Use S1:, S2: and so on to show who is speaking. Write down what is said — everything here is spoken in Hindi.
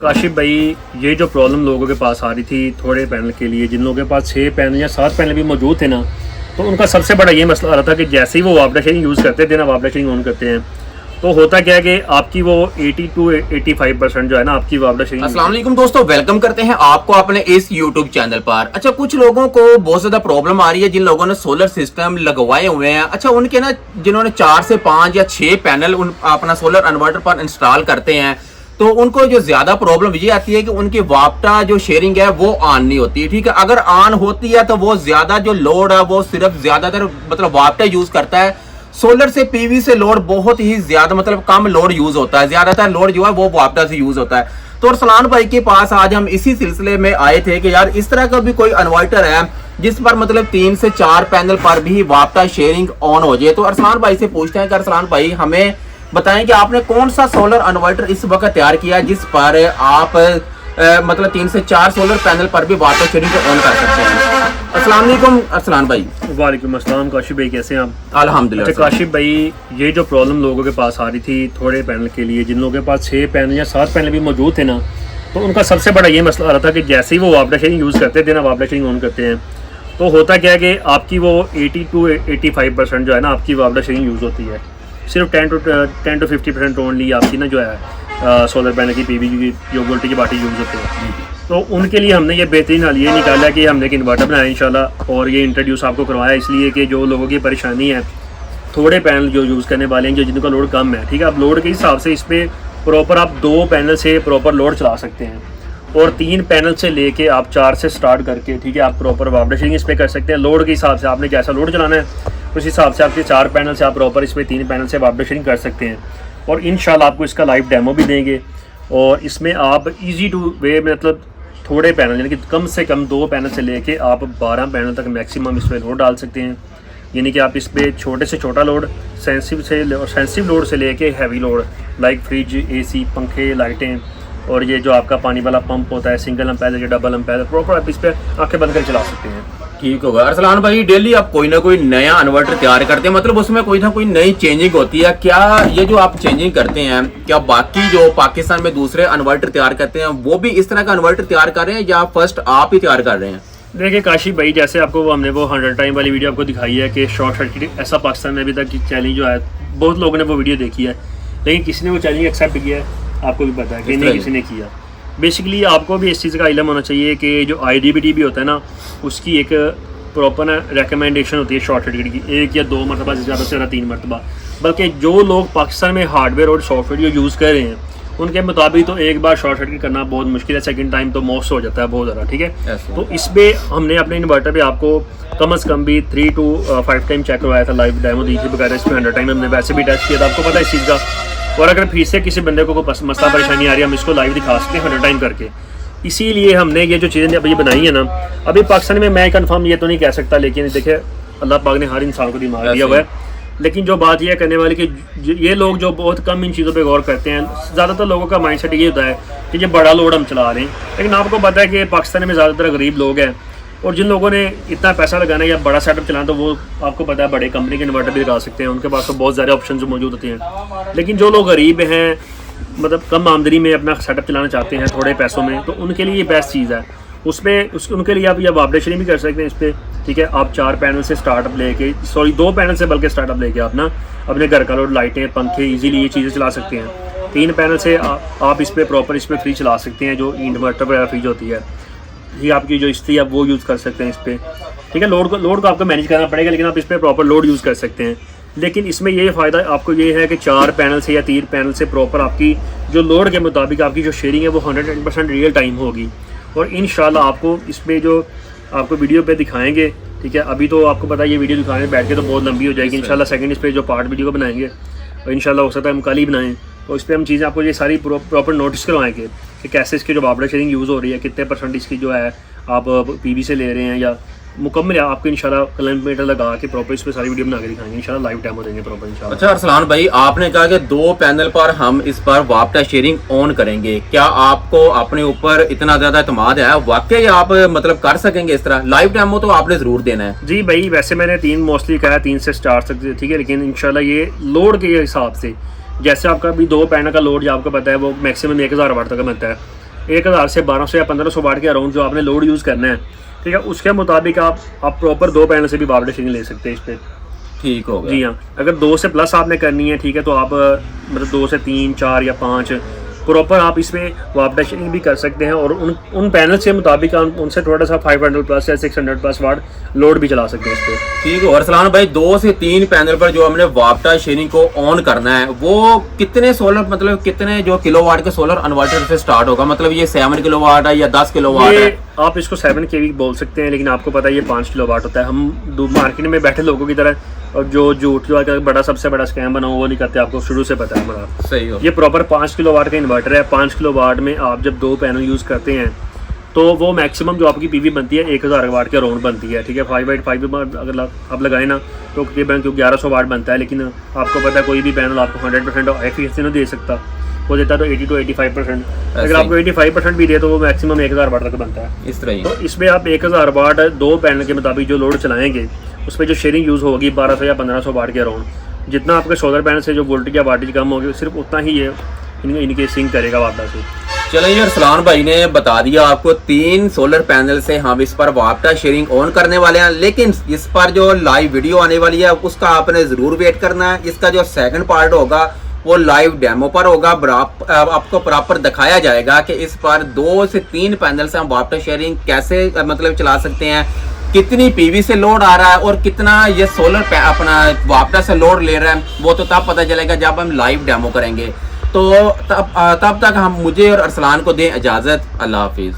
S1: काशिफ भाई, ये जो प्रॉब्लम लोगों के पास आ रही थी थोड़े पैनल के लिए, जिन लोगों के पास 6 पैनल या 7 पैनल भी मौजूद थे ना, तो उनका सबसे बड़ा ये मसला आ रहा था कि जैसे ही वो वापडा शेयरिंग यूज़ करते थे ना, वापडा शेयरिंग ऑन करते हैं तो होता क्या है कि आपकी वो 80 to 85% जो है ना आपकी वापडा शेयरिंग।
S2: अस्सलाम वालेकुम दोस्तों, वेलकम करते हैं आपको अपने इस YouTube चैनल पर। अच्छा, कुछ लोगों को बहुत ज्यादा प्रॉब्लम आ रही है जिन लोगों ने सोलर सिस्टम लगवाए हुए हैं। अच्छा, उनके ना जिन्होंने 4 से 5 या 6 पैनल अपना सोलर इन्वर्टर पर इंस्टॉल करते हैं, तो उनको जो ज्यादा प्रॉब्लम ये आती है कि उनकी वापटा जो शेयरिंग है वो ऑन नहीं होती है। ठीक है, अगर ऑन होती है तो वो ज्यादा जो लोड है वो सिर्फ ज्यादातर मतलब वापटा यूज करता है। सोलर से पीवी से लोड बहुत ही ज्यादा मतलब कम लोड यूज होता है, ज्यादातर लोड जो है वो वापटा से यूज होता है। तो अरसलान भाई के पास आज हम इसी सिलसिले में आए थे कि यार इस तरह का भी कोई इन्वर्टर है जिस पर मतलब 3 से 4 पैनल पर भी वापटा शेयरिंग ऑन हो जाए। तो अरसलान भाई से पूछते हैं कि अरसलान भाई हमें बताएं कि आपने कौन सा सोलर इन्वर्टर इस वक्त तैयार किया है जिस पर आप मतलब 3 से 4 सोलर पैनल पर भी वाटर शेयरिंग को ऑन कर सकते हैं। अस्सलाम वालेकुम अरसलान भाई।
S1: वालेकुम अस्सलाम काशिफ भाई, कैसे हैं आप?
S2: अल्हम्दुलिल्लाह।
S1: अच्छा काशिफ भाई, ये जो प्रॉब्लम लोगों के पास आ रही थी थोड़े पैनल के लिए, जिन लोगों के पास 6 पैनल या 7 पैनल भी मौजूद थे ना, तो उनका सबसे बड़ा ये मसला आ रहा था कि जैसे ही वो वापडा शेयरिंग यूज़ करते थे ना, वापडा शेयरिंग ऑन करते हैं तो होता क्या है कि आपकी वो 80 to 85% जो है ना आपकी वापडा शेयरिंग यूज़ होती है। सिर्फ 10 to 50% ओनली आपकी ना जो है सोलर पैनल की पीवी की जो वोल्टेज बाटी यूज़ होते हैं। तो उनके लिए हमने ये बेहतरीन हल ये निकाला कि हमने एक इन्वर्टर बनाया इंशाल्लाह, और ये इंट्रोड्यूस आपको करवाया इसलिए कि जो लोगों की परेशानी है, थोड़े पैनल जो यूज़ करने वाले हैं, जो जिनका लोड कम है, ठीक है, आप लोड के हिसाब से इस पर प्रॉपर आप 2 पैनल से प्रॉपर लोड चला सकते हैं, और 3 पैनल से लेके आप 4 से स्टार्ट करके, ठीक है, आप प्रॉपर वापडा शेयरिंग इस पर कर सकते हैं। लोड के हिसाब से आपने जैसा लोड चलाना है उस हिसाब से आपके 4 पैनल से आप प्रॉपर इस पर 3 पैनल से वापडा शेयरिंग कर सकते हैं। और इंशाल्लाह आपको इसका लाइव डेमो भी देंगे, और इसमें आप ईजी टू वे मतलब थोड़े पैनल यानी कि कम से कम 2 पैनल से लेके आप 12 पैनल तक मैक्सिमम इस पर लोड डाल सकते हैं। यानी कि आप इस पर छोटे से छोटा लोड, सेंसिटिव लोड से लेके heavy load like fridge, AC, पंखे, लाइटें, और ये जो आपका पानी वाला पंप होता है, सिंगल एम्पेयर या डबल एम्पेयर, प्रॉपर आप इस पर आंखें बंद कर चला सकते हैं।
S2: ठीक होगा अरसलान भाई, डेली आप कोई ना कोई नया इन्वर्टर तैयार करते हैं, मतलब उसमें कोई ना कोई नई चेंजिंग होती है। क्या ये जो आप चेंजिंग करते हैं, क्या बाकी जो पाकिस्तान में दूसरे इन्वर्टर तैयार करते हैं वो भी इस तरह का इन्वर्टर तैयार कर रहे हैं या फर्स्ट आप ही तैयार कर रहे हैं?
S1: देखिए काशिफ भाई, जैसे आपको हमने वो 100 टाइम वाली वीडियो आपको दिखाई है कि शॉर्ट सर्किट ऐसा पाकिस्तान में अभी तक चैलेंज जो है, बहुत लोगों ने वो वीडियो देखी है, लेकिन किसी ने वो चैलेंज एक्सेप्ट किया है, आपको भी पता है कि नहीं किसी ने किया। बेसिकली आपको भी इस चीज़ का इल्म होना चाहिए कि जो IDBT भी होता है ना, उसकी एक प्रॉपर रिकमेंडेशन होती है शॉर्ट सर्किट की, 1 या 2 मरतबा से ज़्यादा 3 मरतबा। बल्कि जो लोग पाकिस्तान में हार्डवेयर और सॉफ्टवेयर जो यूज़ कर रहे हैं उनके मुताबिक तो एक बार शॉर्ट सर्किट करना बहुत मुश्किल है, सेकंड टाइम तो मोस्ट हो जाता है बहुत ज़्यादा। ठीक है, तो इस पर हमने अपने इन्वर्टर पे आपको कम से कम भी 3 to 5 टाइम चेक करवाया था, लाइव डेमो दी थी वगैरह। इसमें 100 टाइम हमने वैसे भी टेस्ट किया था, आपको पता है इस चीज़ का। और अगर फिर से किसी बंदे को कोई मसला परेशानी आ रही है, हम इसको लाइव दिखा सकते हैं 100 टाइम करके। इसीलिए हमने ये जो चीज़ें अभी बनाई है ना, अभी पाकिस्तान में मैं कंफर्म ये तो नहीं कह सकता, लेकिन देखिए अल्लाह पाक ने हर इंसान को दिमाग दिया हुआ है। लेकिन जो बात यह करने वाली कि ये लोग जो बहुत कम इन चीज़ों पे गौर करते हैं, ज़्यादातर लोगों का माइंडसेट ये होता है कि ये बड़ा लोड हम चला रहे हैं। लेकिन आपको पता है कि पाकिस्तान में ज़्यादातर गरीब लोग हैं, और जिन लोगों ने इतना पैसा लगाना है या बड़ा सेटअप चलाना, तो वो आपको पता है बड़े कंपनी के इन्वर्टर भी लगा सकते हैं, उनके पास तो बहुत ज़्यादा ऑप्शन मौजूद होते हैं। लेकिन जो लोग गरीब हैं, मतलब कम आमदनी में अपना सेटअप चलाना चाहते हैं थोड़े पैसों में, तो उनके लिए ये बेस्ट चीज़ है। उनके लिए आप यह वापडा शेयरिंग भी कर सकते हैं इस पर। ठीक है, आप 4 पैनल से स्टार्टअप लेके, 2 पैनल से बल्कि स्टार्टअप लेके आप ना अपने घर का लोड, लाइटें, पंखे, इजीली ये चीज़ें चला सकते हैं। 3 पैनल से आप इस पर प्रॉपर इस पर फ्रिज चला सकते हैं, जो इन्वर्टर वगैरह फ्रिज होती है, ये आपकी जो स्त्री आप वो यूज़ कर सकते हैं इस पर। ठीक है, लोड को आपको मैनेज करना पड़ेगा, लेकिन आप इस पर प्रॉपर लोड यूज़ कर सकते हैं। लेकिन इसमें ये फ़ायदा आपको ये है कि 4 पैनल से या 3 पैनल से प्रॉपर आपकी जो लोड के मुताबिक आपकी जो शेयरिंग है वो 100% रियल टाइम होगी। और इंशाल्लाह आपको इस पर जो आपको वीडियो पे दिखाएंगे, ठीक है, अभी तो आपको पता है ये वीडियो दिखाने बैठ के तो बहुत लंबी हो जाएगी। इंशाल्लाह सेकंड इस पर जो पार्ट वीडियो को बनाएंगे, और इंशाल्लाह हो सकता है हम कल ही बनाएं, तो इस पर हम चीज़ें आपको ये सारी प्रॉपर नोटिस करवाएंगे कि कैसे इसकी जो वापडा शेयरिंग यूज़ हो रही है, कितने % इसकी जो है आप PV से ले रहे हैं या मुकम्मल है। आपको इंशाल्लाह कैलकुलेटर लगा के प्रॉपर इस पर सारी वीडियो बना के दिखाएंगे, इंशाल्लाह लाइव डेमो देंगे प्रॉपर इंशाल्लाह।
S2: अच्छा अरसलान भाई, आपने कहा कि 2 पैनल पर हम इस पर वापटा शेयरिंग ऑन करेंगे, क्या आपको अपने ऊपर इतना ज़्यादा एतमाद है, वाकई आप मतलब कर सकेंगे इस तरह? लाइव डेमो तो आपने ज़रूर देना है।
S1: जी भाई, वैसे मैंने 3 मोस्टली कहा 3 से स्टार्ट सकते, ठीक है, लेकिन इंशाल्लाह ये लोड के हिसाब से, जैसे आपका अभी 2 पैनल का लोड जो आपको पता है वो मैक्सिमम 1000 वाट तक बनता है, 1000 से 1200 या 1500 वाट के अराउंड जो आपने लोड यूज़ करना है, ठीक है, उसके मुताबिक आप प्रॉपर 2 पैनल से भी वापटा शेयरिंग ले सकते हैं इस पर।
S2: ठीक हो गया।
S1: जी हाँ, अगर 2 से प्लस आपने करनी है, ठीक है, तो आप मतलब 2 से 3, 4 या 5 प्रॉपर आप इसमें वापटा शेयरिंग भी कर सकते हैं, और उन पैनल से मुताबिक आप उनसे थोड़ा सा 500 प्लस या 600 प्लस वाट लोड भी चला सकते हैं इस पर।
S2: ठीक है। अरसलान भाई 2 से 3 पैनल पर जो हमने वापटा शेयरिंग को ऑन करना है, वो कितने सोलर मतलब कितने जो किलोवाट के सोलर इन्वर्टर से स्टार्ट होगा? मतलब ये 7 किलोवाट है या 10 किलोवाट है?
S1: आप इसको 7 kV बोल सकते हैं, लेकिन आपको पता है ये 5 किलोवाट होता है। हम मार्केट में बैठे लोगों की तरह और जो झूठ का बड़ा सबसे बड़ा स्कैम बना वो नहीं करते, आपको शुरू से पता है बड़ा।
S2: सही हो।
S1: ये प्रॉपर 5 किलोवाट का इन्वर्टर है। 5 किलोवाट में आप जब 2 पैनल यूज़ करते हैं तो वो मैक्सिमम जो आपकी पीवी बनती है 1000 वाट के अराउंड बनती है, ठीक है। 5/5 अगर आप लगाए ना तो तकरीबन 1100 वाट बनता है, लेकिन आपको पता है कोई भी पैनल आपको 100% एफिशिएंसी नहीं दे सकता, वो देता तो 80 to 85%। अगर आपको 85% भी दे तो वो मैक्सिमम 1000 वाट तक बनता है।
S2: इस तरह ही।
S1: तो इसमें आप 1000 वाट 2 पैनल के मुताबिक जो लोड चलाएंगे उस पर जो शेयरिंग यूज़ होगी 1200 या 1500 वाट के अराउंड, जितना आपके सोलर पैनल से जो वोल्टेज या वाटेज कम होगी सिर्फ उतना ही ये इनके सिंक करेगा वापटा से।
S2: चलिए अरसलान भाई ने बता दिया आपको 3 सोलर पैनल से हम इस पर वापटा शेयरिंग ऑन करने वाले हैं, लेकिन इस पर जो लाइव वीडियो आने वाली है उसका आपने जरूर वेट करना है। इसका जो सेकंड पार्ट होगा वो लाइव डेमो पर होगा, आपको प्रॉपर दिखाया जाएगा कि इस पर 2 से 3 पैनल से हम वापटा शेयरिंग कैसे मतलब चला सकते हैं, कितनी पीवी से लोड आ रहा है और कितना ये सोलर अपना वापटा से लोड ले रहा है, वो तो तब पता चलेगा जब हम लाइव डेमो करेंगे। तो तब तक हम मुझे और अरसलान को दें इजाजत। अल्लाह हाफिज।